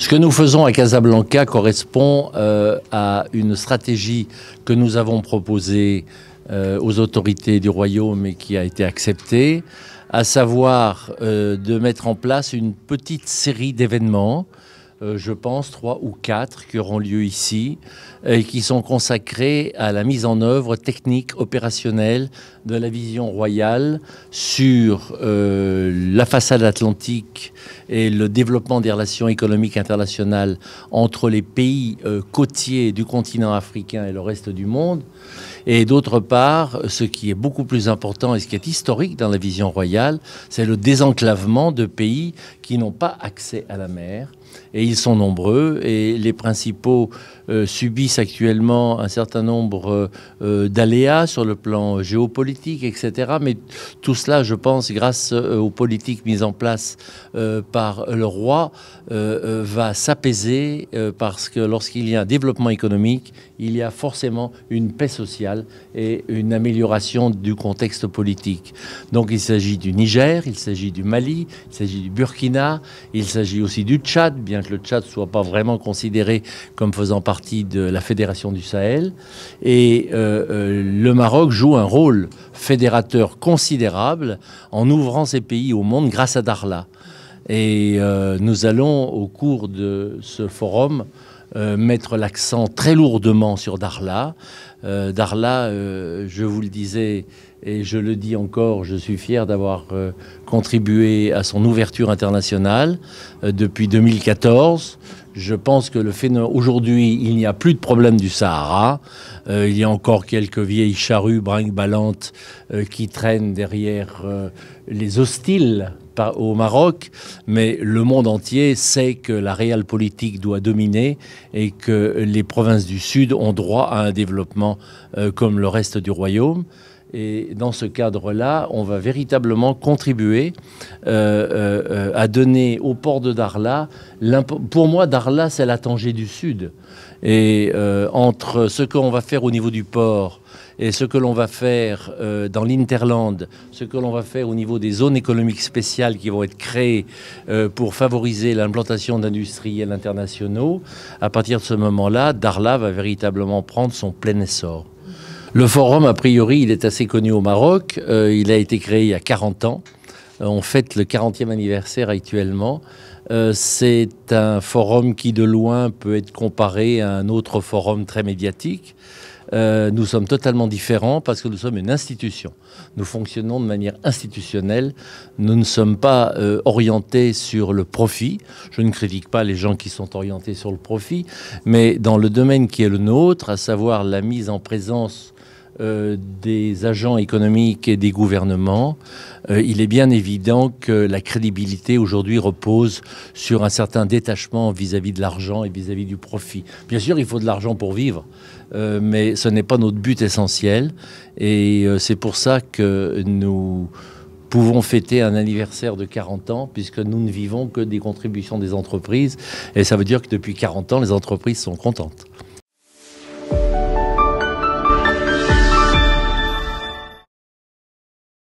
Ce que nous faisons à Casablanca correspond à une stratégie que nous avons proposée aux autorités du royaume et qui a été acceptée, à savoir de mettre en place une petite série d'événements, je pense 3 ou 4 qui auront lieu ici, et qui sont consacrés à la mise en œuvre technique, opérationnelle de la vision royale sur la façade atlantique et le développement des relations économiques internationales entre les pays côtiers du continent africain et le reste du monde. Et d'autre part, ce qui est beaucoup plus important et ce qui est historique dans la vision royale, c'est le désenclavement de pays qui n'ont pas accès à la mer. Et ils sont nombreux, et les principaux subissent actuellement un certain nombre d'aléas sur le plan géopolitique, etc. Mais tout cela, je pense, grâce aux politiques mises en place par le roi, va s'apaiser parce que lorsqu'il y a un développement économique, il y a forcément une paix sociale et une amélioration du contexte politique. Donc il s'agit du Niger, il s'agit du Mali, il s'agit du Burkina, il s'agit aussi du Tchad, bien que le Tchad ne soit pas vraiment considéré comme faisant partie de la Fédération du Sahel. Et le Maroc joue un rôle fédérateur considérable en ouvrant ses pays au monde grâce à Dakhla. Et nous allons, au cours de ce forum, mettre l'accent très lourdement sur Dakhla. Dakhla, je vous le disais, et je le dis encore, je suis fier d'avoir contribué à son ouverture internationale depuis 2014. Je pense que le phénomène, aujourd'hui, il n'y a plus de problème du Sahara. Il y a encore quelques vieilles charrues brinque-ballantes qui traînent derrière les hostiles au Maroc, mais le monde entier sait que la réelle politique doit dominer et que les provinces du Sud ont droit à un développement comme le reste du royaume. Et dans ce cadre-là, on va véritablement contribuer à donner au port de Dakhla, pour moi, Dakhla, c'est la Tanger du Sud. Et entre ce qu'on va faire au niveau du port et ce que l'on va faire dans l'Interland, ce que l'on va faire au niveau des zones économiques spéciales qui vont être créées pour favoriser l'implantation d'industriels internationaux, à partir de ce moment-là, Dakhla va véritablement prendre son plein essor. Le forum, a priori, il est assez connu au Maroc. Il a été créé il y a 40 ans. On fête le 40e anniversaire actuellement. C'est un forum qui, de loin, peut être comparé à un autre forum très médiatique. Nous sommes totalement différents parce que nous sommes une institution. Nous fonctionnons de manière institutionnelle. Nous ne sommes pas orientés sur le profit. Je ne critique pas les gens qui sont orientés sur le profit, mais dans le domaine qui est le nôtre, à savoir la mise en présence des agents économiques et des gouvernements, il est bien évident que la crédibilité aujourd'hui repose sur un certain détachement vis-à-vis de l'argent et vis-à-vis du profit. Bien sûr, il faut de l'argent pour vivre, mais ce n'est pas notre but essentiel. Et c'est pour ça que nous pouvons fêter un anniversaire de 40 ans, puisque nous ne vivons que des contributions des entreprises. Et ça veut dire que depuis 40 ans, les entreprises sont contentes.